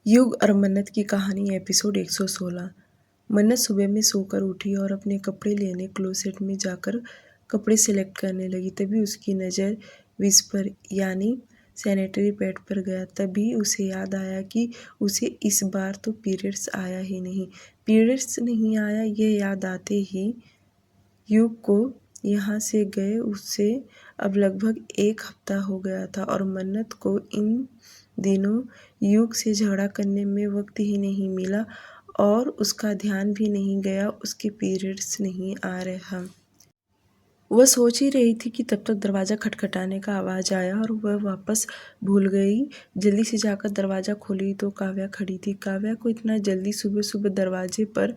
युग और मन्नत की कहानी एपिसोड 116। मन्नत सुबह में सोकर उठी और अपने कपड़े लेने क्लोसेट में जाकर कपड़े सेलेक्ट करने लगी। तभी उसकी नज़र विस्पर यानी सैनिटरी पैड पर गया। तभी उसे याद आया कि उसे इस बार तो पीरियड्स आया ही नहीं। पीरियड्स नहीं आया, ये याद आते ही युग को यहाँ से गए उसे अब लगभग 1 हफ्ता हो गया था और मन्नत को इन दिनों युग से झगड़ा करने में वक्त ही नहीं मिला और उसका ध्यान भी नहीं गया उसके पीरियड्स नहीं आ रहा। वह सोच ही रही थी कि तब तक दरवाज़ा खटखटाने का आवाज़ आया और वह वापस भूल गई। जल्दी से जाकर दरवाज़ा खोली तो काव्या खड़ी थी। काव्या को इतना जल्दी सुबह सुबह दरवाजे पर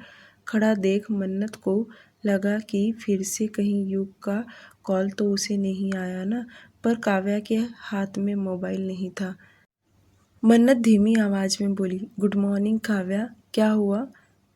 खड़ा देख मन्नत को लगा कि फिर से कहीं युग का कॉल तो उसे नहीं आया ना, पर काव्या के हाथ में मोबाइल नहीं था। मन्नत धीमी आवाज़ में बोली, गुड मॉर्निंग काव्या, क्या हुआ?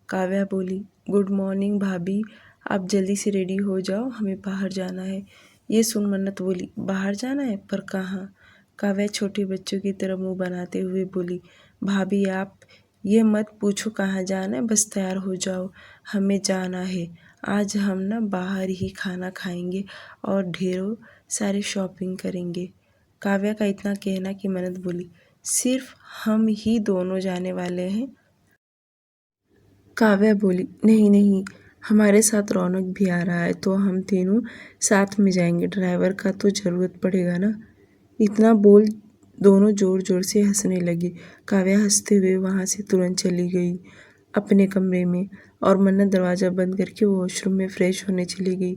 काव्या बोली, गुड मॉर्निंग भाभी, आप जल्दी से रेडी हो जाओ, हमें बाहर जाना है। ये सुन मन्नत बोली, बाहर जाना है, पर कहाँ? काव्या छोटे बच्चों की तरह मुंह बनाते हुए बोली, भाभी आप ये मत पूछो कहाँ जाना है, बस तैयार हो जाओ, हमें जाना है। आज हम ना बाहर ही खाना खाएंगे और ढेरों सारे शॉपिंग करेंगे। काव्या का इतना कहना कि मन्नत बोली, सिर्फ हम ही दोनों जाने वाले हैं? काव्या बोली, नहीं नहीं, हमारे साथ रौनक भी आ रहा है तो हम तीनों साथ में जाएंगे, ड्राइवर का तो ज़रूरत पड़ेगा ना। इतना बोल दोनों ज़ोर ज़ोर से हंसने लगी। काव्या हंसते हुए वहाँ से तुरंत चली गई अपने कमरे में और मन्नत दरवाज़ा बंद करके वॉशरूम में फ्रेश होने चली गई।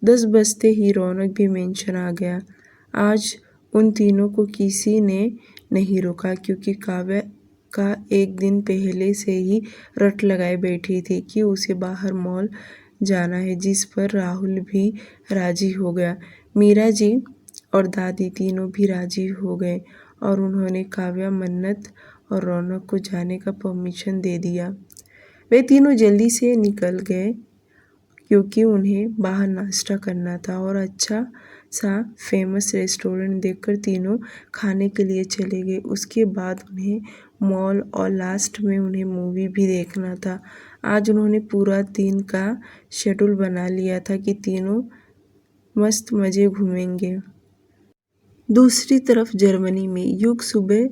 10 बजते ही रौनक भी मेंशन आ गया। आज उन तीनों को किसी ने नहीं रोका क्योंकि काव्या का एक दिन पहले से ही रट लगाए बैठी थी कि उसे बाहर मॉल जाना है, जिस पर राहुल भी राजी हो गया। मीरा जी और दादी तीनों भी राजी हो गए और उन्होंने काव्या, मन्नत और रौनक को जाने का परमिशन दे दिया। वे तीनों जल्दी से निकल गए क्योंकि उन्हें बाहर नाश्ता करना था और अच्छा सा फेमस रेस्टोरेंट देखकर तीनों खाने के लिए चले गए। उसके बाद उन्हें मॉल और लास्ट में उन्हें मूवी भी देखना था। आज उन्होंने पूरा दिन का शेड्यूल बना लिया था कि तीनों मस्त मज़े घूमेंगे। दूसरी तरफ जर्मनी में युग सुबह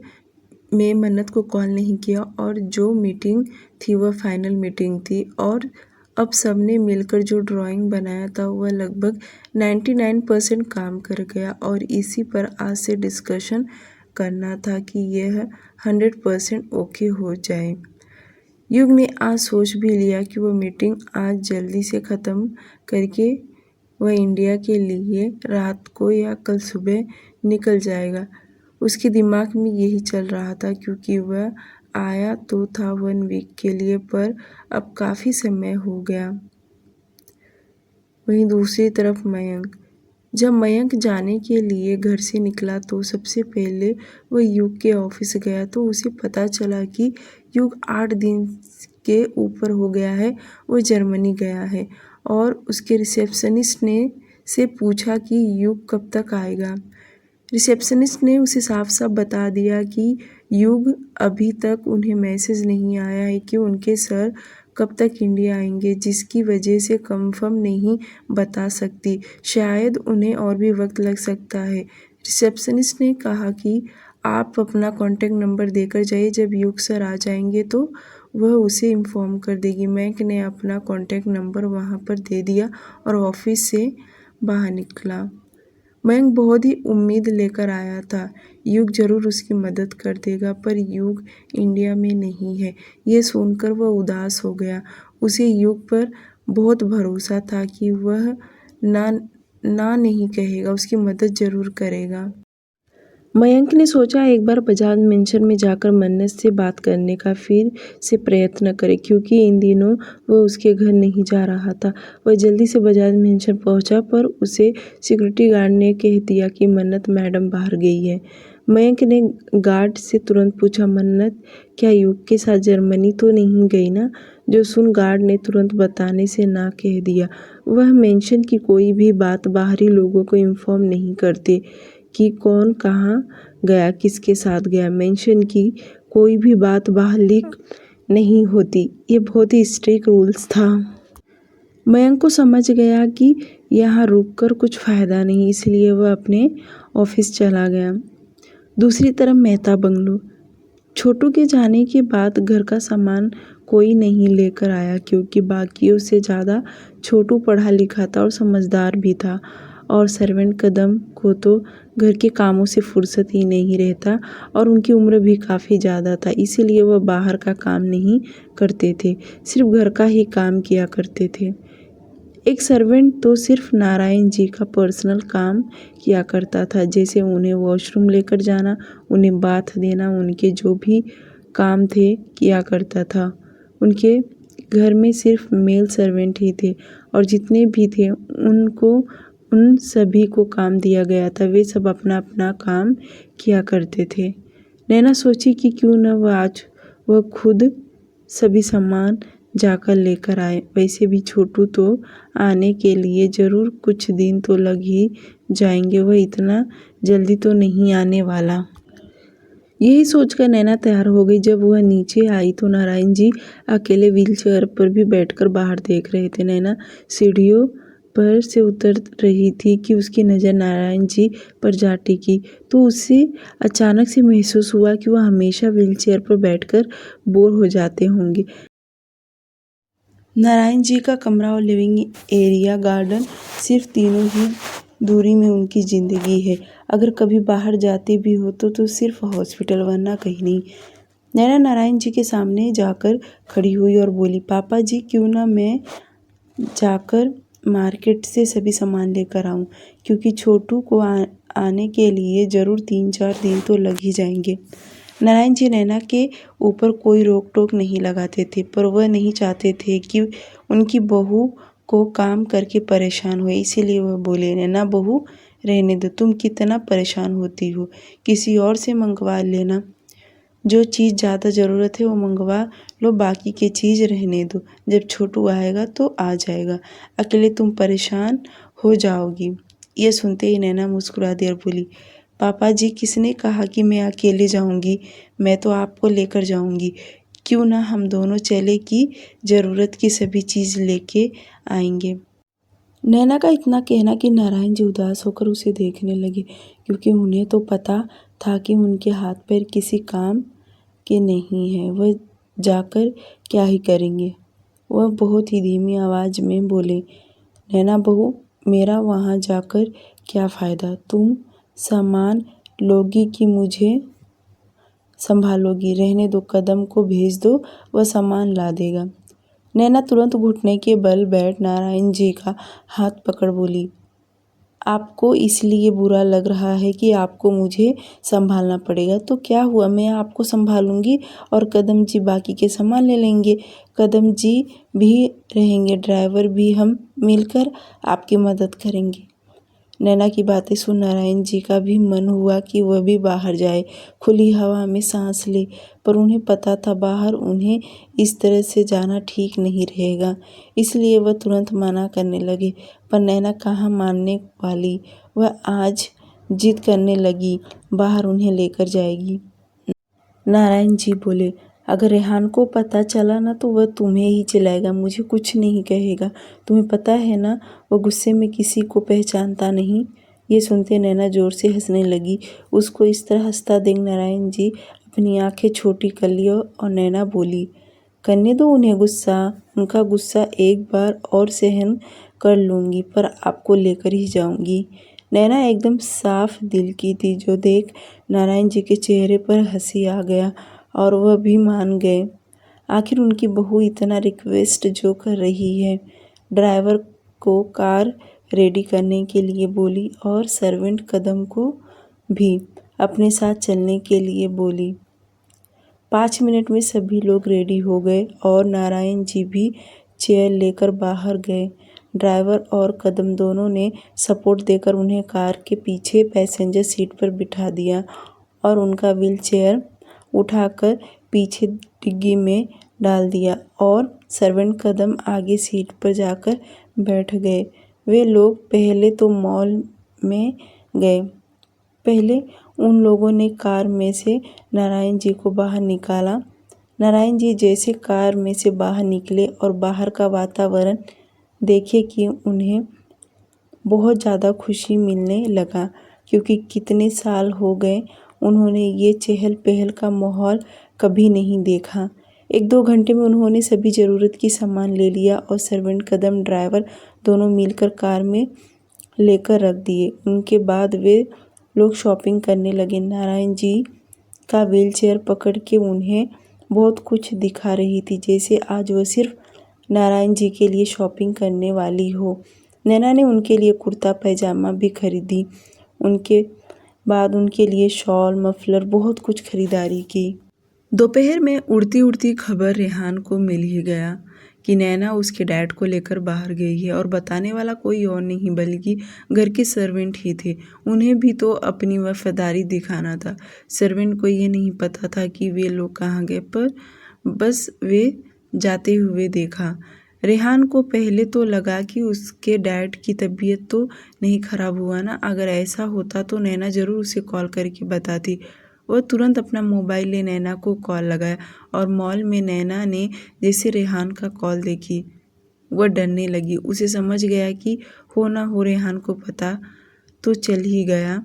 में मन्नत को कॉल नहीं किया और जो मीटिंग थी वह फाइनल मीटिंग थी और अब सबने मिलकर जो ड्राइंग बनाया था वह लगभग 99% काम कर गया और इसी पर आज से डिस्कशन करना था कि यह 100% ओके हो जाए। युग ने आज सोच भी लिया कि वह मीटिंग आज जल्दी से ख़त्म करके वह इंडिया के लिए रात को या कल सुबह निकल जाएगा। उसके दिमाग में यही चल रहा था क्योंकि वह आया तो था 1 वीक के लिए, पर अब काफ़ी समय हो गया। वहीं दूसरी तरफ मयंक, जब मयंक जाने के लिए घर से निकला तो सबसे पहले वह युग के ऑफिस गया तो उसे पता चला कि युग 8 दिन के ऊपर हो गया है वह जर्मनी गया है और उसके रिसेप्शनिस्ट ने से पूछा कि युग कब तक आएगा। रिसेप्शनिस्ट ने उसे साफ साफ बता दिया कि युग अभी तक उन्हें मैसेज नहीं आया है कि उनके सर कब तक इंडिया आएंगे, जिसकी वजह से कंफर्म नहीं बता सकती, शायद उन्हें और भी वक्त लग सकता है। रिसेप्शनिस्ट ने कहा कि आप अपना कॉन्टैक्ट नंबर देकर जाइए, जब युग सर आ जाएंगे तो वह उसे इन्फॉर्म कर देगी। मैक ने अपना कॉन्टैक्ट नंबर वहां पर दे दिया और ऑफिस से बाहर निकला। मयंक बहुत ही उम्मीद लेकर आया था, युग जरूर उसकी मदद कर देगा, पर युग इंडिया में नहीं है। ये सुनकर वह उदास हो गया। उसे युग पर बहुत भरोसा था कि वह ना नहीं कहेगा, उसकी मदद जरूर करेगा। मयंक ने सोचा एक बार बजाज मेंशन में जाकर मन्नत से बात करने का फिर से प्रयत्न करे, क्योंकि इन दिनों वह उसके घर नहीं जा रहा था। वह जल्दी से बजाज मेंशन पहुंचा पर उसे सिक्योरिटी गार्ड ने कह दिया कि मन्नत मैडम बाहर गई है। मयंक ने गार्ड से तुरंत पूछा, मन्नत क्या युग के साथ जर्मनी तो नहीं गई ना? जो सुन गार्ड ने तुरंत बताने से ना कह दिया। वह मेंशन की कोई भी बात बाहरी लोगों को इन्फॉर्म नहीं करते कि कौन कहाँ गया, किसके साथ गया। मेंशन की कोई भी बात बाहर लीक नहीं होती। ये बहुत ही स्ट्रिक्ट रूल्स था। मयंक को समझ गया कि यहाँ रुककर कुछ फ़ायदा नहीं, इसलिए वह अपने ऑफिस चला गया। दूसरी तरफ मेहता बंगलो। छोटू के जाने के बाद घर का सामान कोई नहीं लेकर आया, क्योंकि बाकियों से ज़्यादा छोटू पढ़ा लिखा था और समझदार भी था। और सर्वेंट कदम को तो घर के कामों से फुर्सत ही नहीं रहता और उनकी उम्र भी काफ़ी ज़्यादा था, इसीलिए वह बाहर का काम नहीं करते थे, सिर्फ घर का ही काम किया करते थे। एक सर्वेंट तो सिर्फ नारायण जी का पर्सनल काम किया करता था, जैसे उन्हें वॉशरूम लेकर जाना, उन्हें बाथ देना, उनके जो भी काम थे किया करता था। उनके घर में सिर्फ मेल सर्वेंट ही थे और जितने भी थे उनको उन सभी को काम दिया गया था, वे सब अपना अपना काम किया करते थे। नैना सोची कि क्यों न वह खुद सभी सामान जाकर लेकर आए। वैसे भी छोटू तो आने के लिए ज़रूर कुछ दिन तो लग ही जाएंगे, वह इतना जल्दी तो नहीं आने वाला। यही सोचकर नैना तैयार हो गई। जब वह नीचे आई तो नारायण जी अकेले व्हीलचेयर पर भी बैठकर बाहर देख रहे थे। नैना सीढ़ियों पर से उतर रही थी कि उसकी नज़र नारायण जी पर जा टिकी, तो उसे अचानक से महसूस हुआ कि वह हमेशा व्हीलचेयर पर बैठकर बोर हो जाते होंगे। नारायण जी का कमरा और लिविंग एरिया, गार्डन सिर्फ तीनों ही दूरी में उनकी ज़िंदगी है। अगर कभी बाहर जाते भी हो तो सिर्फ हॉस्पिटल, वरना कहीं नहीं। नैना नारायण जी के सामने जाकर खड़ी हुई और बोली, पापा जी क्यों ना मैं जाकर मार्केट से सभी सामान लेकर आऊं, क्योंकि छोटू को आने के लिए ज़रूर 3-4 दिन तो लग ही जाएंगे। नारायण जी नैना के ऊपर कोई रोक टोक नहीं लगाते थे, पर वह नहीं चाहते थे कि उनकी बहू को काम करके परेशान हुए, इसीलिए वह बोले, नैना बहू रहने दो, तुम कितना परेशान होती हो, किसी और से मंगवा लेना। जो चीज़ ज़्यादा ज़रूरत है वो मंगवा लो, बाकी की चीज़ रहने दो, जब छोटू आएगा तो आ जाएगा, अकेले तुम परेशान हो जाओगी। ये सुनते ही नैना मुस्कुरा दी और बोली, पापा जी किसने कहा कि मैं अकेले जाऊंगी, मैं तो आपको लेकर जाऊंगी, क्यों ना हम दोनों चले कि ज़रूरत की सभी चीज़ लेके आएंगे। नैना का इतना कहना कि नारायण जी उदास होकर उसे देखने लगे, क्योंकि उन्हें तो पता था कि उनके हाथ पैर किसी काम के नहीं है, वह जाकर क्या ही करेंगे। वह बहुत ही धीमी आवाज़ में बोले, नैना बहू मेरा वहाँ जाकर क्या फ़ायदा, तुम सामान लोगी कि मुझे संभालोगी, रहने दो, कदम को भेज दो, वह सामान ला देगा। नैना तुरंत घुटने के बल बैठ नारायण जी का हाथ पकड़ बोली, आपको इसलिए बुरा लग रहा है कि आपको मुझे संभालना पड़ेगा, तो क्या हुआ, मैं आपको संभालूंगी और कदम जी बाकी के सामान ले लेंगे, कदम जी भी रहेंगे, ड्राइवर भी, हम मिलकर आपकी मदद करेंगे। नैना की बातें सुन नारायण जी का भी मन हुआ कि वह भी बाहर जाए, खुली हवा में सांस ले, पर उन्हें पता था बाहर उन्हें इस तरह से जाना ठीक नहीं रहेगा, इसलिए वह तुरंत मना करने लगे। पर नैना कहाँ मानने वाली, वह आज जिद करने लगी, बाहर उन्हें लेकर जाएगी। नारायण जी बोले, अगर रेहान को पता चला ना तो वह तुम्हें ही चिल्लाएगा, मुझे कुछ नहीं कहेगा, तुम्हें पता है ना वह गुस्से में किसी को पहचानता नहीं। ये सुनते नैना जोर से हंसने लगी। उसको इस तरह हंसता देख नारायण जी अपनी आंखें छोटी कर ली और नैना बोली, करने दो उन्हें गुस्सा, उनका गुस्सा एक बार और सहन कर लूँगी, पर आपको लेकर ही जाऊँगी। नैना एकदम साफ दिल की थी, जो देख नारायण जी के चेहरे पर हंसी आ गया और वह भी मान गए। आखिर उनकी बहू इतना रिक्वेस्ट जो कर रही है। ड्राइवर को कार रेडी करने के लिए बोली और सर्वेंट कदम को भी अपने साथ चलने के लिए बोली। 5 मिनट में सभी लोग रेडी हो गए और नारायण जी भी चेयर लेकर बाहर गए। ड्राइवर और कदम दोनों ने सपोर्ट देकर उन्हें कार के पीछे पैसेंजर सीट पर बिठा दिया और उनका व्हील चेयर उठाकर पीछे डिग्गी में डाल दिया और सर्वेंट कदम आगे सीट पर जाकर बैठ गए। वे लोग पहले तो मॉल में गए। पहले उन लोगों ने कार में से नारायण जी को बाहर निकाला। नारायण जी जैसे कार में से बाहर निकले और बाहर का वातावरण देखे कि उन्हें बहुत ज़्यादा खुशी मिलने लगा, क्योंकि कितने साल हो गए उन्होंने ये चहल पहल का माहौल कभी नहीं देखा। 1-2 घंटे में उन्होंने सभी ज़रूरत की सामान ले लिया और सर्वेंट कदम ड्राइवर दोनों मिलकर कार में लेकर रख दिए। उनके बाद वे लोग शॉपिंग करने लगे। नारायण जी का व्हीलचेयर पकड़ के उन्हें बहुत कुछ दिखा रही थी, जैसे आज वह सिर्फ नारायण जी के लिए शॉपिंग करने वाली हो। नैना ने उनके लिए कुर्ता पैजामा भी खरीदी। उनके बाद उनके लिए शॉल, मफलर, बहुत कुछ खरीदारी की। दोपहर में उड़ती उड़ती खबर रेहान को मिल ही गया कि नैना उसके डैड को लेकर बाहर गई है, और बताने वाला कोई और नहीं बल्कि घर के सर्वेंट ही थे। उन्हें भी तो अपनी वफादारी दिखाना था। सर्वेंट को ये नहीं पता था कि वे लोग कहाँ गए, पर बस वे जाते हुए देखा। रेहान को पहले तो लगा कि उसके डैड की तबीयत तो नहीं खराब हुआ ना। अगर ऐसा होता तो नैना ज़रूर उसे कॉल करके बताती। वह तुरंत अपना मोबाइल ले नैना को कॉल लगाया, और मॉल में नैना ने जैसे रेहान का कॉल देखी वह डरने लगी। उसे समझ गया कि हो ना हो रेहान को पता तो चल ही गया,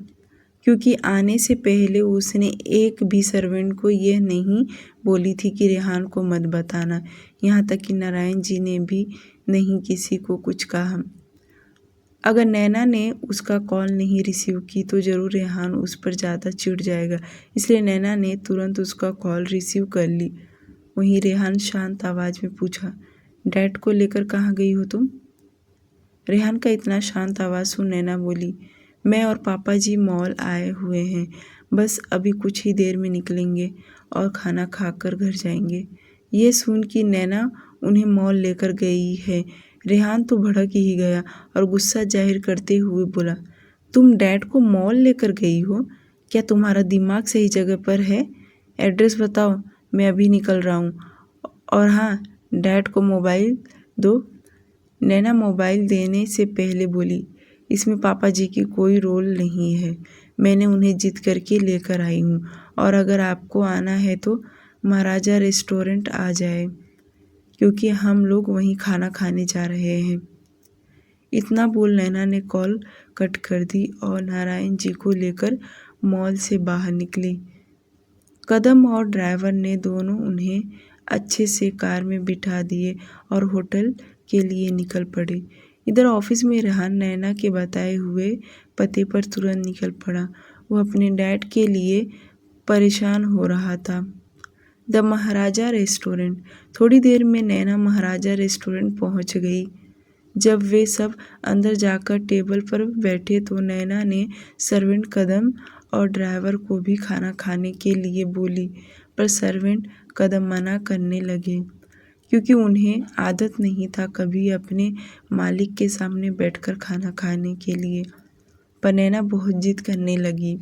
क्योंकि आने से पहले उसने एक भी सर्वेंट को यह नहीं बोली थी कि रेहान को मत बताना। यहाँ तक कि नारायण जी ने भी नहीं किसी को कुछ कहा। अगर नैना ने उसका कॉल नहीं रिसीव की तो ज़रूर रेहान उस पर ज़्यादा चिढ़ जाएगा, इसलिए नैना ने तुरंत उसका कॉल रिसीव कर ली। वहीं रेहान शांत आवाज़ में पूछा, डैड को लेकर कहाँ गई हो तुम? रेहान का इतना शांत आवाज़ सुन नैना बोली, मैं और पापा जी मॉल आए हुए हैं, बस अभी कुछ ही देर में निकलेंगे और खाना खाकर घर जाएंगे। ये सुन कि नैना उन्हें मॉल लेकर गई है, रेहान तो भड़क ही गया और गुस्सा जाहिर करते हुए बोला, तुम डैड को मॉल लेकर गई हो? क्या तुम्हारा दिमाग सही जगह पर है? एड्रेस बताओ, मैं अभी निकल रहा हूँ। और हाँ, डैड को मोबाइल दो। नैना मोबाइल देने से पहले बोली, इसमें पापा जी की कोई रोल नहीं है, मैंने उन्हें जिद करके लेकर आई हूँ, और अगर आपको आना है तो महाराजा रेस्टोरेंट आ जाए, क्योंकि हम लोग वहीं खाना खाने जा रहे हैं। इतना बोल नैना ने कॉल कट कर दी और नारायण जी को लेकर मॉल से बाहर निकली। कदम और ड्राइवर ने दोनों उन्हें अच्छे से कार में बिठा दिए और होटल के लिए निकल पड़े। इधर ऑफिस में रेहान नैना के बताए हुए पते पर तुरंत निकल पड़ा। वह अपने डैड के लिए परेशान हो रहा था। The Maharaja restaurant. थोड़ी देर में नैना महाराजा रेस्टोरेंट पहुंच गई। जब वे सब अंदर जाकर टेबल पर बैठे तो नैना ने सर्वेंट कदम और ड्राइवर को भी खाना खाने के लिए बोली, पर सर्वेंट कदम मना करने लगे, क्योंकि उन्हें आदत नहीं था कभी अपने मालिक के सामने बैठकर खाना खाने के लिए। पर नैना बहुत जिद करने लगी।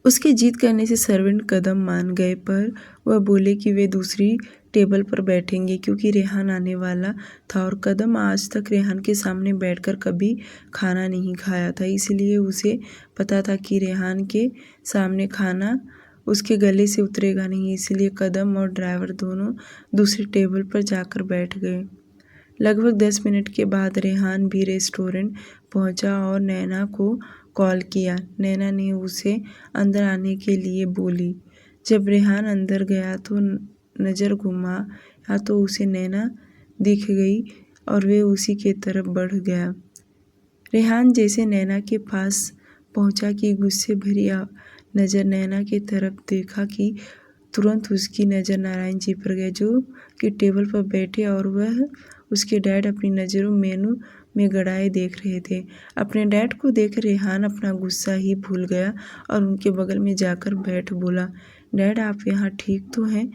उसके जिद करने से सर्वेंट कदम मान गए, पर वह बोले कि वे दूसरी टेबल पर बैठेंगे, क्योंकि रेहान आने वाला था और कदम आज तक रेहान के सामने बैठकर कभी खाना नहीं खाया था, इसलिए उसे पता था कि रेहान के सामने खाना उसके गले से उतरेगा नहीं। इसलिए कदम और ड्राइवर दोनों दूसरी टेबल पर जाकर बैठ गए। लगभग 10 मिनट के बाद रेहान भी रेस्टोरेंट पहुंचा और नैना को कॉल किया। नैना ने उसे अंदर आने के लिए बोली। जब रेहान अंदर गया तो नज़र घुमाया तो उसे नैना दिख गई और वे उसी के तरफ बढ़ गया। रेहान जैसे नैना के पास पहुंचा कि गुस्से भरी नज़र नैना की तरफ देखा कि तुरंत उसकी नज़र नारायण जी पर गई, जो कि टेबल पर बैठे और वह उसके डैड अपनी नज़रों मेनू में गड़ाए देख रहे थे। अपने डैड को देख रेहान अपना गुस्सा ही भूल गया और उनके बगल में जाकर बैठ बोला, डैड आप यहाँ ठीक तो हैं?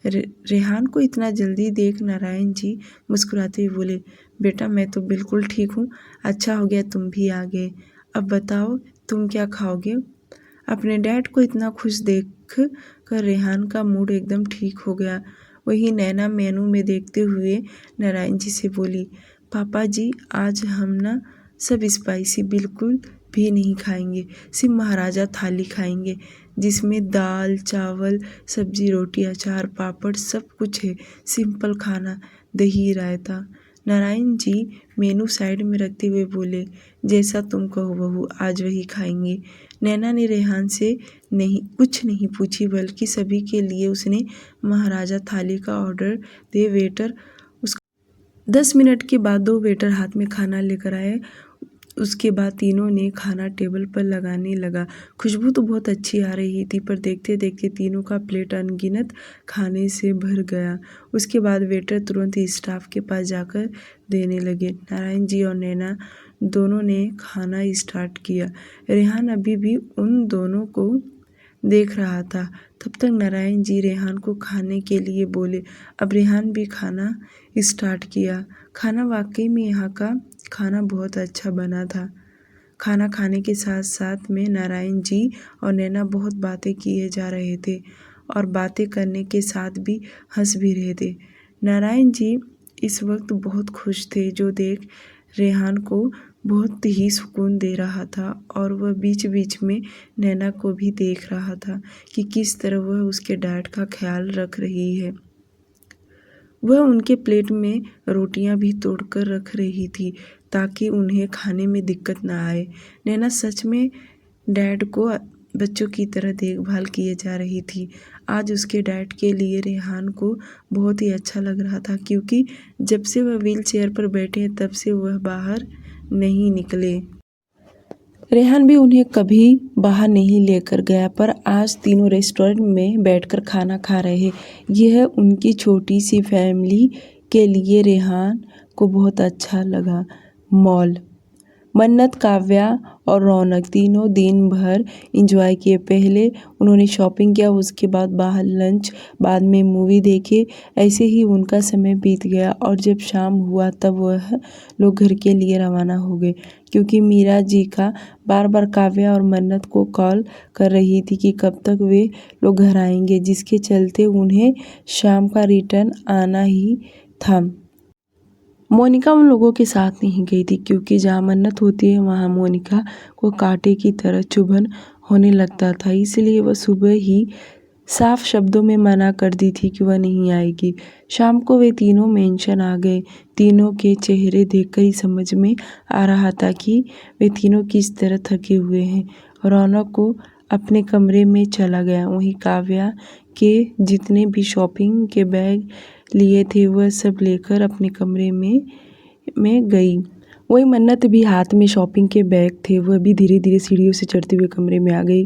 रेहान को इतना जल्दी देख नारायण जी मुस्कुराते हुए बोले, बेटा मैं तो बिल्कुल ठीक हूँ, अच्छा हो गया तुम भी आ गए। अब बताओ तुम क्या खाओगे? अपने डैड को इतना खुश देख कर रेहान का मूड एकदम ठीक हो गया। वही नैना मेनू में देखते हुए नारायण जी से बोली, पापा जी आज हम ना सब स्पाइसी बिल्कुल भी नहीं खाएंगे, सिर्फ महाराजा थाली खाएंगे जिसमें दाल चावल सब्जी रोटी अचार पापड़ सब कुछ है। सिंपल खाना, दही रायता। नारायण जी मेनू साइड में रखते हुए बोले, जैसा तुम कहो बहू, आज वही खाएंगे। नैना ने रेहान से कुछ नहीं पूछी, बल्कि सभी के लिए उसने महाराजा थाली का ऑर्डर दे। वेटर 10 मिनट के बाद 2 वेटर हाथ में खाना लेकर आए। उसके बाद तीनों ने खाना टेबल पर लगाने लगा। खुशबू तो बहुत अच्छी आ रही थी, पर देखते देखते तीनों का प्लेट अनगिनत खाने से भर गया। उसके बाद वेटर तुरंत स्टाफ के पास जाकर देने लगे। नारायण जी और नैना दोनों ने खाना स्टार्ट किया। रेहान अभी भी उन दोनों को देख रहा था। तब तक नारायण जी रेहान को खाने के लिए बोले। अब रेहान भी खाना स्टार्ट किया। खाना वाकई में यहाँ का खाना बहुत अच्छा बना था। खाना खाने के साथ साथ में नारायण जी और नैना बहुत बातें किए जा रहे थे और बातें करने के साथ भी हंस भी रहे थे। नारायण जी इस वक्त बहुत खुश थे, जो देख रेहान को बहुत ही सुकून दे रहा था। और वह बीच बीच में नैना को भी देख रहा था कि किस तरह वह उसके डैड का ख्याल रख रही है। वह उनके प्लेट में रोटियां भी तोड़कर रख रही थी ताकि उन्हें खाने में दिक्कत ना आए। नैना सच में डैड को बच्चों की तरह देखभाल किए जा रही थी। आज उसके डैड के लिए रेहान को बहुत ही अच्छा लग रहा था, क्योंकि जब से वह व्हील चेयर पर बैठे हैं तब से वह बाहर नहीं निकले। रेहान भी उन्हें कभी बाहर नहीं लेकर गया, पर आज तीनों रेस्टोरेंट में बैठकर खाना खा रहे हैं। यह उनकी छोटी सी फैमिली के लिए रेहान को बहुत अच्छा लगा। मॉल। मन्नत, काव्या और रौनक तीनों दिन भर एंजॉय किए। पहले उन्होंने शॉपिंग किया, उसके बाद बाहर लंच, बाद में मूवी देखे। ऐसे ही उनका समय बीत गया और जब शाम हुआ तब वह लोग घर के लिए रवाना हो गए, क्योंकि मीरा जी का बार बार काव्या और मन्नत को कॉल कर रही थी कि कब तक वे लोग घर आएंगे, जिसके चलते उन्हें शाम का रिटर्न आना ही था। मोनिका उन लोगों के साथ नहीं गई थी, क्योंकि जहाँ मन्नत होती है वहाँ मोनिका को कांटे की तरह चुभन होने लगता था। इसलिए वह सुबह ही साफ शब्दों में मना कर दी थी कि वह नहीं आएगी। शाम को वे तीनों मेंशन आ गए। तीनों के चेहरे देखकर ही समझ में आ रहा था कि वे तीनों किस तरह थके हुए हैं। रौनक को अपने कमरे में चला गया। वहीं काव्या के जितने भी शॉपिंग के बैग लिए थे वह सब लेकर अपने कमरे में गई। वही मन्नत भी हाथ में शॉपिंग के बैग थे, वह भी धीरे धीरे सीढ़ियों से चढ़ते हुए कमरे में आ गई।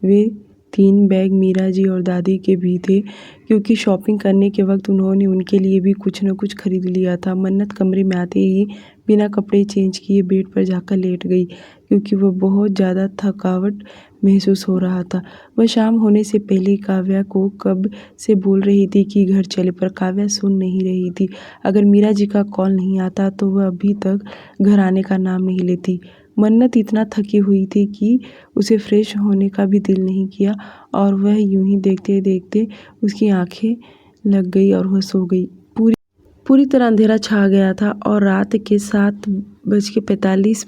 वे 3 बैग मीरा जी और दादी के भी थे, क्योंकि शॉपिंग करने के वक्त उन्होंने उनके लिए भी कुछ न कुछ खरीद लिया था। मन्नत कमरे में आते ही बिना कपड़े चेंज किए बेड पर जाकर लेट गई, क्योंकि वह बहुत ज़्यादा थकावट महसूस हो रहा था। वह शाम होने से पहले काव्या को कब से बोल रही थी कि घर चले, पर काव्या सुन नहीं रही थी। अगर मीरा जी का कॉल नहीं आता तो वह अभी तक घर आने का नाम नहीं लेती। मन्नत इतना थकी हुई थी कि उसे फ्रेश होने का भी दिल नहीं किया और वह यूं ही देखते देखते उसकी आंखें लग गई और वह सो गई। पूरी तरह अंधेरा छा गया था और रात के 7:45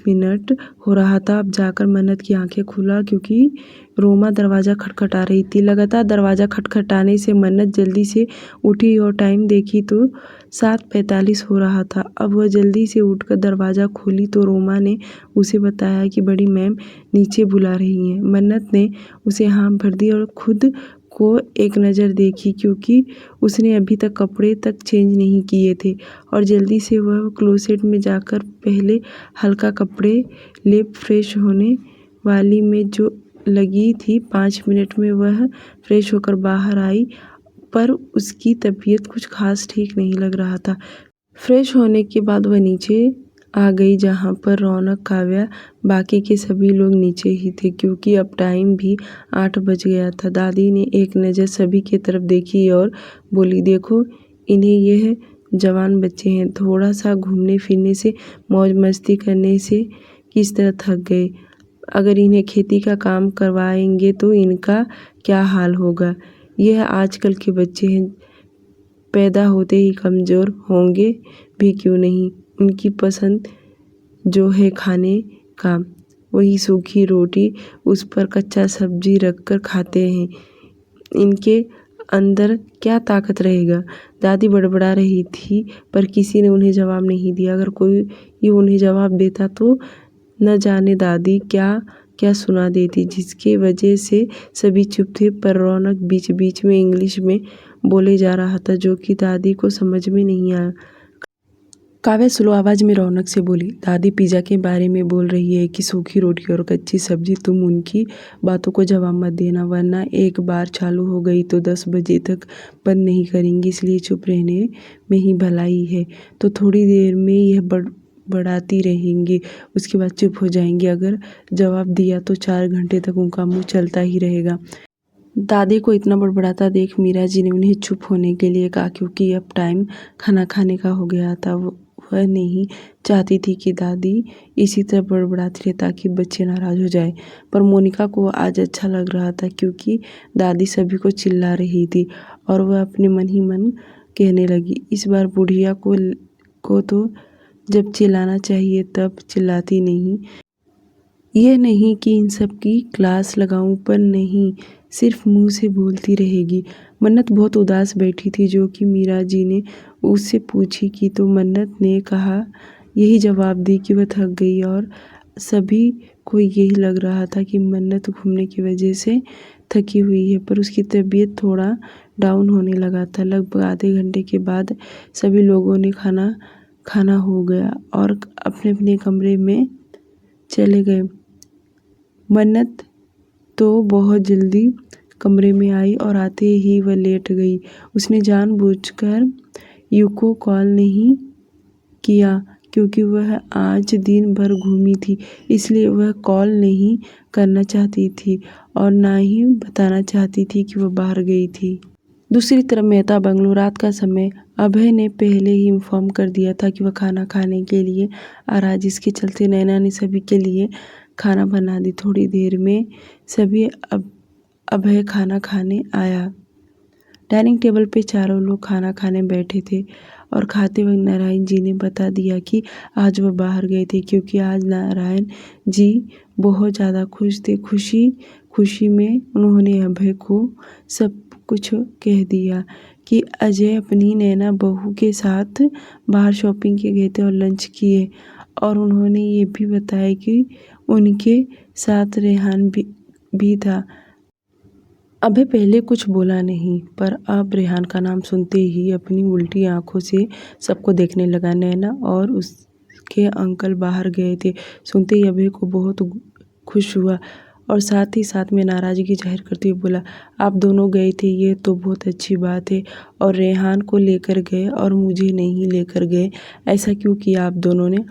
हो रहा था। अब जाकर मन्नत की आंखें खुला, क्योंकि रोमा दरवाज़ा खटखटा रही थी। लगातार दरवाज़ा खटखटाने से मन्नत जल्दी से उठी और टाइम देखी तो 7:45 हो रहा था। अब वह जल्दी से उठकर दरवाज़ा खोली तो रोमा ने उसे बताया कि बड़ी मैम नीचे बुला रही हैं। मन्नत ने उसे हाँ भर दी और खुद को एक नज़र देखी, क्योंकि उसने अभी तक कपड़े तक चेंज नहीं किए थे। और जल्दी से वह क्लोसेट में जाकर पहले हल्का कपड़े ले फ्रेश होने वाली में जो लगी थी 5 मिनट में वह फ्रेश होकर बाहर आई, पर उसकी तबीयत कुछ खास ठीक नहीं लग रहा था। फ्रेश होने के बाद वह नीचे आ गई, जहाँ पर रौनक, काव्या, बाकी के सभी लोग नीचे ही थे, क्योंकि अब टाइम भी 8 बज गया था। दादी ने एक नज़र सभी की तरफ देखी और बोली, देखो इन्हें, यह जवान बच्चे हैं, थोड़ा सा घूमने फिरने से, मौज मस्ती करने से किस तरह थक गए। अगर इन्हें खेती का काम करवाएंगे तो इनका क्या हाल होगा। यह आजकल के बच्चे हैं, पैदा होते ही कमज़ोर होंगे भी क्यों नहीं। उनकी पसंद जो है खाने का, वही सूखी रोटी, उस पर कच्चा सब्जी रखकर खाते हैं। इनके अंदर क्या ताकत रहेगा? दादी बड़बड़ा रही थी, पर किसी ने उन्हें जवाब नहीं दिया। अगर कोई ही उन्हें जवाब देता तो न जाने दादी क्या क्या सुना देती, जिसकी वजह से सभी चुप थे। पर रौनक बीच बीच में इंग्लिश में बोले जा रहा था, जो कि दादी को समझ में नहीं आया। काव्या स्लो आवाज में रौनक से बोली, दादी पिज़्ज़ा के बारे में बोल रही है कि सूखी रोटी और कच्ची सब्जी। तुम उनकी बातों को जवाब मत देना, वरना एक बार चालू हो गई तो 10 बजे तक बंद नहीं करेंगी। इसलिए चुप रहने में ही भलाई है। तो थोड़ी देर में यह बढ़ाती रहेंगी, उसके बाद चुप हो जाएंगी। अगर जवाब दिया तो 4 घंटे तक उनका मुंह चलता ही रहेगा। दादी को इतना बड़बड़ाता देख मीरा जी ने उन्हें चुप होने के लिए कहा, क्योंकि अब टाइम खाना खाने का हो गया था। वह नहीं चाहती थी कि दादी इसी तरह बड़बड़ाती रहे ताकि बच्चे नाराज हो जाए। पर मोनिका को आज अच्छा लग रहा था, क्योंकि दादी सभी को चिल्ला रही थी और वह अपने मन ही मन कहने लगी, इस बार बुढ़िया को तो जब चिल्लाना चाहिए तब चिल्लाती नहीं। यह नहीं कि इन सब की क्लास लगाऊं, पर नहीं, सिर्फ मुंह से बोलती रहेगी। मन्नत बहुत उदास बैठी थी, जो कि मीरा जी ने उससे पूछी कि, तो मन्नत ने कहा, यही जवाब दी कि वह थक गई। और सभी को यही लग रहा था कि मन्नत घूमने की वजह से थकी हुई है, पर उसकी तबीयत थोड़ा डाउन होने लगा था। लगभग आधे घंटे के बाद सभी लोगों ने खाना हो गया और अपने अपने कमरे में चले गए। मन्नत तो बहुत जल्दी कमरे में आई और आते ही वह लेट गई। उसने जानबूझकर युको कॉल नहीं किया, क्योंकि वह आज दिन भर घूमी थी, इसलिए वह कॉल नहीं करना चाहती थी और ना ही बताना चाहती थी कि वह बाहर गई थी। दूसरी तरफ मेहता बंगलो, रात का समय। अभय ने पहले ही इन्फॉर्म कर दिया था कि वह खाना खाने के लिए आ रहा, जिसके चलते नैना ने सभी के लिए खाना बना दी। थोड़ी देर में सभी अभय खाना खाने आया। डाइनिंग टेबल पे चारों लोग खाना खाने बैठे थे और खाते वक्त नारायण जी ने बता दिया कि आज वह बाहर गए थे, क्योंकि आज नारायण जी बहुत ज़्यादा खुश थे। खुशी में उन्होंने अभय को सब कुछ कह दिया कि अजय अपनी नैना बहू के साथ बाहर शॉपिंग के गए थे और लंच किए, और उन्होंने ये भी बताया कि उनके साथ रेहान भी था। अभय पहले कुछ बोला नहीं, पर अब रेहान का नाम सुनते ही अपनी उल्टी आंखों से सबको देखने लगा। नैना और उसके अंकल बाहर गए थे। सुनते ही अभय को बहुत खुश हुआ और साथ ही साथ में नाराज़गी जाहिर करते हुए बोला, आप दोनों गए थे, ये तो बहुत अच्छी बात है, और रेहान को लेकर गए और मुझे नहीं लेकर गए, ऐसा क्यों किया आप दोनों ने?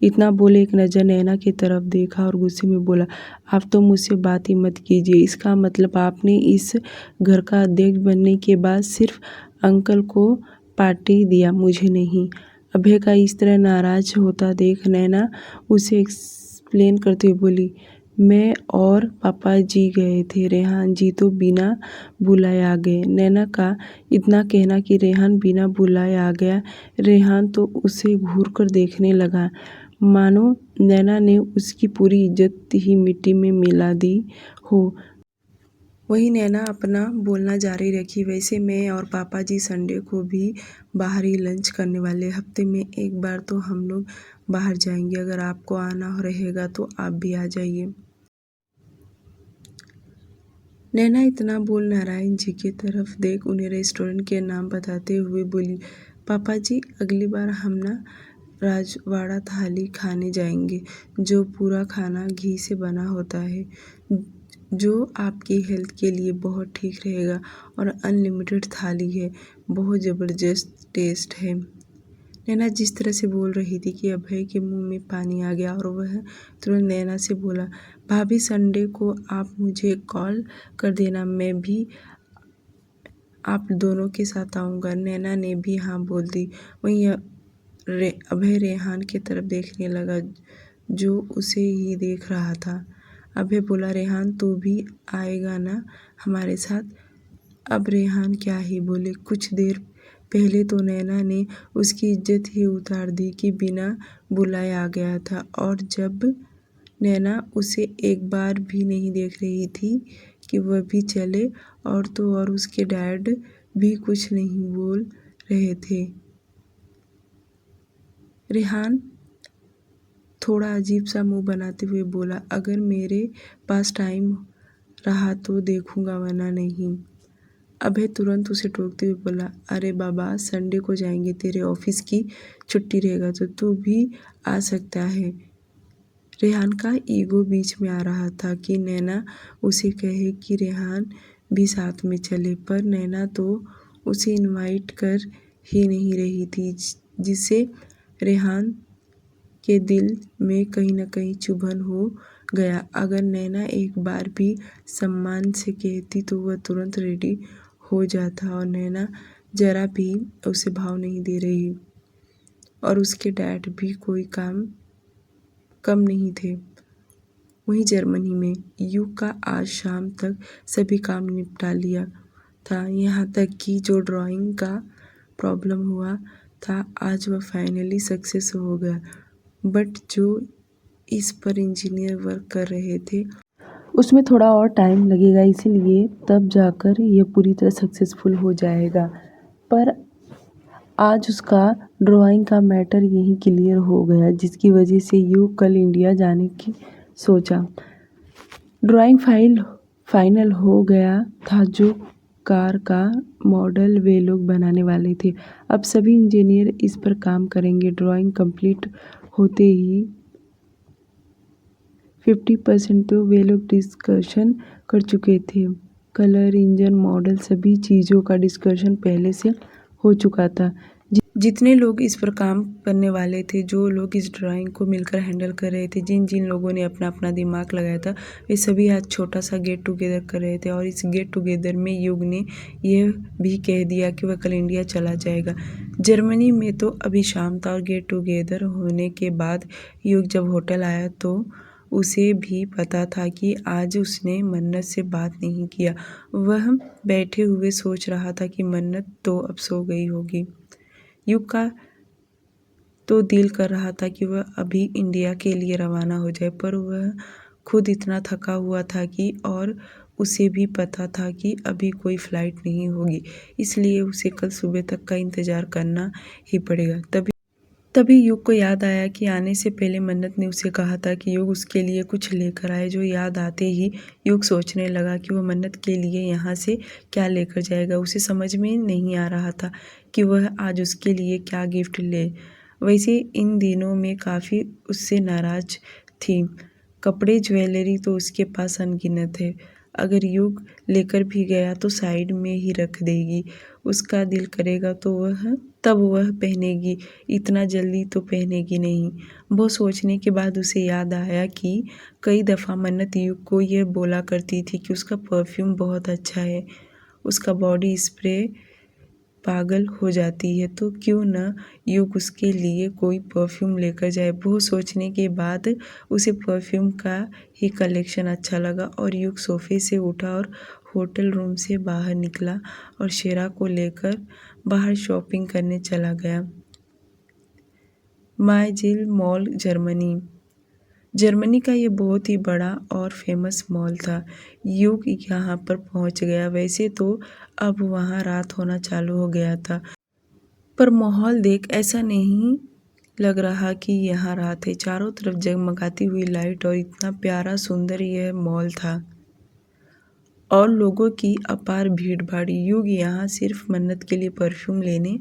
इतना बोले एक नज़र नैना की तरफ देखा और गुस्से में बोला, आप तो मुझसे बात ही मत कीजिए। इसका मतलब आपने इस घर का अध्यक्ष बनने के बाद सिर्फ अंकल को पार्टी दिया, मुझे नहीं। अभय का इस तरह नाराज होता देख नैना उसे एक्सप्लेन करते हुए बोली, मैं और पापा जी गए थे, रेहान जी तो बिना बुलाए आ गए। नैना का इतना कहना कि रेहान बिना बुलाए आ गया, रेहान तो उसे घूर कर देखने लगा, मानो नैना ने उसकी पूरी इज्जत ही मिट्टी में मिला दी हो। वही नैना अपना बोलना जारी रखी, वैसे मैं और पापा जी संडे को भी बाहर ही लंच करने वाले, हफ्ते में एक बार तो हम लोग बाहर जाएंगे। अगर आपको आना रहेगा तो आप भी आ जाइए। नैना इतना बोल नारायण जी की तरफ देख उन्हें रेस्टोरेंट के नाम बताते हुए बोली, पापा जी अगली बार हम ना राजवाड़ा थाली खाने जाएंगे, जो पूरा खाना घी से बना होता है, जो आपकी हेल्थ के लिए बहुत ठीक रहेगा, और अनलिमिटेड थाली है, बहुत ज़बरदस्त टेस्ट है। नैना जिस तरह से बोल रही थी कि अभय के मुंह में पानी आ गया और वह तुरंत नैना से बोला, भाभी संडे को आप मुझे कॉल कर देना, मैं भी आप दोनों के साथ आऊँगा। नैना ने भी हाँ बोल दी। वहीं अभय रेहान की तरफ देखने लगा, जो उसे ही देख रहा था। अभय बोला, रेहान तू भी आएगा ना हमारे साथ? अब रेहान क्या ही बोले। कुछ देर पहले तो नैना ने उसकी इज्जत ही उतार दी कि बिना बुलाए आ गया था, और जब नैना उसे एक बार भी नहीं देख रही थी कि वह भी चले, और तो और उसके डैड भी कुछ नहीं बोल रहे थे। रेहान थोड़ा अजीब सा मुंह बनाते हुए बोला, अगर मेरे पास टाइम रहा तो देखूंगा, वरना नहीं। अभय तुरंत उसे टोकते हुए बोला, अरे बाबा, संडे को जाएंगे, तेरे ऑफिस की छुट्टी रहेगा तो तू भी आ सकता है। रेहान का ईगो बीच में आ रहा था कि नैना उसे कहे कि रेहान भी साथ में चले, पर नैना तो उसे इनवाइट कर ही नहीं रही थी, जिससे रेहान के दिल में कहीं न कहीं चुभन हो गया। अगर नैना एक बार भी सम्मान से कहती तो वह तुरंत रेडी हो जाता, और नैना जरा भी उसे भाव नहीं दे रही, और उसके डैड भी कोई काम कम नहीं थे। वहीं जर्मनी में युग का आज शाम तक सभी काम निपटा लिया था, यहाँ तक कि जो ड्राइंग का प्रॉब्लम हुआ था आज वह फाइनली सक्सेस हो गया। बट जो इस पर इंजीनियर वर्क कर रहे थे उसमें थोड़ा और टाइम लगेगा, इसीलिए तब जाकर यह पूरी तरह सक्सेसफुल हो जाएगा। पर आज उसका ड्राइंग का मैटर यही क्लियर हो गया, जिसकी वजह से युग कल इंडिया जाने की सोचा। ड्राइंग फाइनल हो गया था, जो कार का मॉडल वे लोग बनाने वाले थे। अब सभी इंजीनियर इस पर काम करेंगे। ड्राइंग कंप्लीट होते ही 50% तो वे लोग डिस्कशन कर चुके थे। कलर, इंजन, मॉडल, सभी चीज़ों का डिस्कशन पहले से हो चुका था। जितने लोग इस पर काम करने वाले थे, जो लोग इस ड्राइंग को मिलकर हैंडल कर रहे थे, जिन जिन लोगों ने अपना अपना दिमाग लगाया था, वे सभी आज छोटा सा गेट टुगेदर कर रहे थे। और इस गेट टुगेदर में युग ने यह भी कह दिया कि वह कल इंडिया चला जाएगा। जर्मनी में तो अभी शाम था, और गेट टुगेदर होने के बाद युग जब होटल आया तो उसे भी पता था कि आज उसने मन्नत से बात नहीं किया। वह बैठे हुए सोच रहा था कि मन्नत तो अब सो गई होगी। युग का तो दिल कर रहा था कि वह अभी इंडिया के लिए रवाना हो जाए, पर वह खुद इतना थका हुआ था कि और उसे भी पता था कि अभी कोई फ़्लाइट नहीं होगी, इसलिए उसे कल सुबह तक का इंतज़ार करना ही पड़ेगा। तभी युग को याद आया कि आने से पहले मन्नत ने उसे कहा था कि युग उसके लिए कुछ लेकर आए। जो याद आते ही युग सोचने लगा कि वह मन्नत के लिए यहाँ से क्या लेकर जाएगा। उसे समझ में नहीं आ रहा था कि वह आज उसके लिए क्या गिफ्ट ले। वैसे इन दिनों में काफ़ी उससे नाराज़ थी। कपड़े, ज्वेलरी तो उसके पास अनगिनत है। अगर युग लेकर भी गया तो साइड में ही रख देगी। उसका दिल करेगा तो तब वह पहनेगी, इतना जल्दी तो पहनेगी नहीं। बहुत सोचने के बाद उसे याद आया कि कई दफ़ा मन्नत युग को यह बोला करती थी कि उसका परफ्यूम बहुत अच्छा है, उसका बॉडी स्प्रे पागल हो जाती है, तो क्यों न युग उसके लिए कोई परफ्यूम लेकर जाए। बहुत सोचने के बाद उसे परफ्यूम का ही कलेक्शन अच्छा लगा, और युग सोफे से उठा और होटल रूम से बाहर निकला और शेरा को लेकर बाहर शॉपिंग करने चला गया। माइजिल मॉल, जर्मनी का ये बहुत ही बड़ा और फेमस मॉल था। युग यहाँ पर पहुँच गया। वैसे तो अब वहाँ रात होना चालू हो गया था, पर माहौल देख ऐसा नहीं लग रहा कि यहाँ रात है। चारों तरफ जगमगाती हुई लाइट और इतना प्यारा सुंदर यह मॉल था, और लोगों की अपार भीड़ भाड़। युग यहाँ सिर्फ मन्नत के लिए परफ्यूम लेने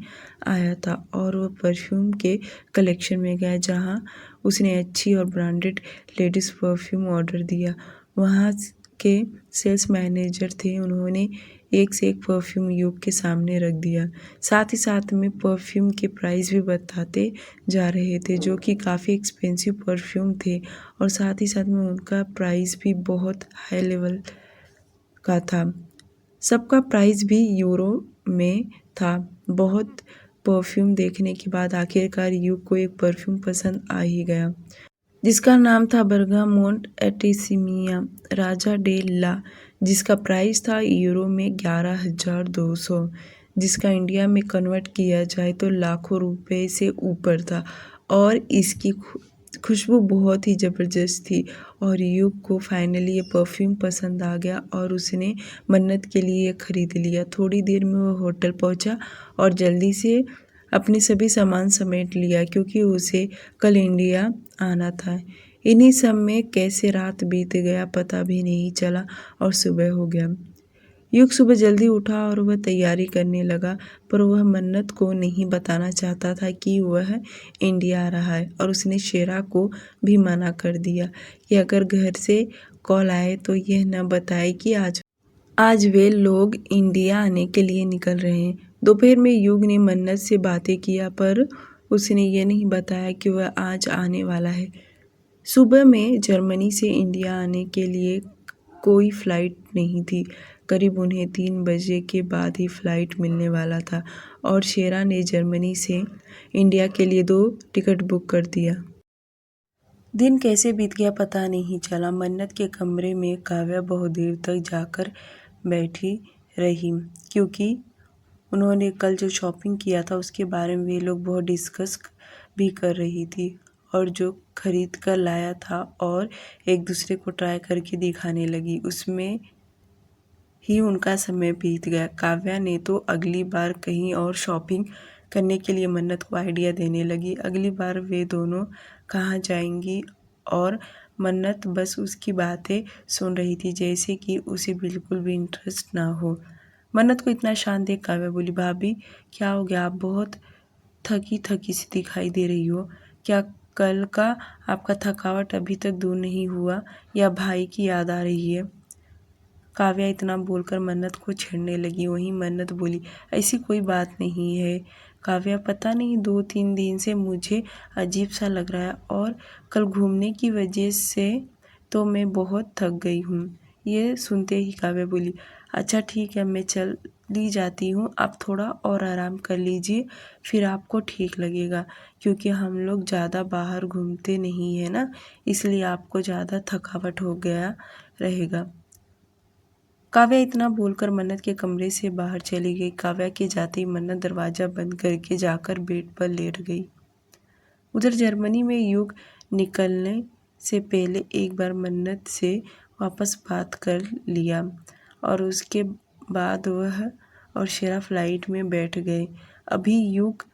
आया था, और वह परफ्यूम के कलेक्शन में गया जहाँ उसने अच्छी और ब्रांडेड लेडीज़ परफ्यूम ऑर्डर दिया। वहाँ के सेल्स मैनेजर थे, उन्होंने एक से एक परफ्यूम युग के सामने रख दिया। साथ ही साथ में परफ्यूम के प्राइस भी बताते जा रहे थे, जो कि काफ़ी एक्सपेंसिव परफ्यूम थे, और साथ ही साथ में उनका प्राइस भी बहुत हाई लेवल का था। सबका प्राइस भी यूरो में था। बहुत परफ्यूम देखने के बाद आखिरकार युग को एक परफ्यूम पसंद आ ही गया, जिसका नाम था बर्गामोट एटिसिमिया राजा डे ला, जिसका प्राइस था यूरो में 11,200, जिसका इंडिया में कन्वर्ट किया जाए तो लाखों रुपए से ऊपर था। और इसकी खुशबू बहुत ही ज़बरदस्त थी और युग को फाइनली ये परफ्यूम पसंद आ गया और उसने मन्नत के लिए ये खरीद लिया। थोड़ी देर में वो होटल पहुंचा और जल्दी से अपने सभी सामान समेट लिया क्योंकि उसे कल इंडिया आना था। इन्हीं सब में कैसे रात बीत गया पता भी नहीं चला और सुबह हो गया। युग सुबह जल्दी उठा और वह तैयारी करने लगा, पर वह मन्नत को नहीं बताना चाहता था कि वह इंडिया आ रहा है और उसने शेरा को भी मना कर दिया कि अगर घर से कॉल आए तो यह न बताए कि आज वे लोग इंडिया आने के लिए निकल रहे हैं। दोपहर में युग ने मन्नत से बातें किया पर उसने ये नहीं बताया कि वह आज आने वाला है। सुबह में जर्मनी से इंडिया आने के लिए कोई फ़्लाइट नहीं थी। करीब उन्हें 3 बजे के बाद ही फ़्लाइट मिलने वाला था और शेरा ने जर्मनी से इंडिया के लिए 2 टिकट बुक कर दिया। दिन कैसे बीत गया पता नहीं चला। मन्नत के कमरे में काव्या बहुत देर तक जाकर बैठी रही क्योंकि उन्होंने कल जो शॉपिंग किया था उसके बारे में वे लोग बहुत डिस्कस भी कर रही थी और जो खरीद कर लाया था और एक दूसरे को ट्राई करके दिखाने लगी। उसमें ही उनका समय बीत गया। काव्या ने तो अगली बार कहीं और शॉपिंग करने के लिए मन्नत को आइडिया देने लगी। अगली बार वे दोनों कहाँ जाएंगी और मन्नत बस उसकी बातें सुन रही थी जैसे कि उसे बिल्कुल भी इंटरेस्ट ना हो। मन्नत को इतना शांत देख काव्या बोली, भाभी क्या हो गया? आप बहुत थकी थकी सी दिखाई दे रही हो। क्या कल का आपका थकावट अभी तक दूर नहीं हुआ या भाई की याद आ रही है? काव्या इतना बोलकर मन्नत को छेड़ने लगी। वहीं मन्नत बोली, ऐसी कोई बात नहीं है काव्या, पता नहीं 2-3 दिन से मुझे अजीब सा लग रहा है और कल घूमने की वजह से तो मैं बहुत थक गई हूँ। ये सुनते ही काव्या बोली, अच्छा ठीक है, मैं चली जाती हूँ, आप थोड़ा और आराम कर लीजिए, फिर आपको ठीक लगेगा क्योंकि हम लोग ज़्यादा बाहर घूमते नहीं है ना, इसलिए आपको ज़्यादा थकावट हो गया रहेगा। काव्या इतना बोलकर मन्नत के कमरे से बाहर चली गई। काव्या के जाते ही मन्नत दरवाज़ा बंद करके जाकर बेड पर लेट गई। उधर जर्मनी में युग निकलने से पहले एक बार मन्नत से वापस बात कर लिया और उसके बाद वह और शेरा फ्लाइट में बैठ गए। अभी युग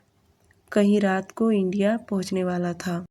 कहीं रात को इंडिया पहुंचने वाला था।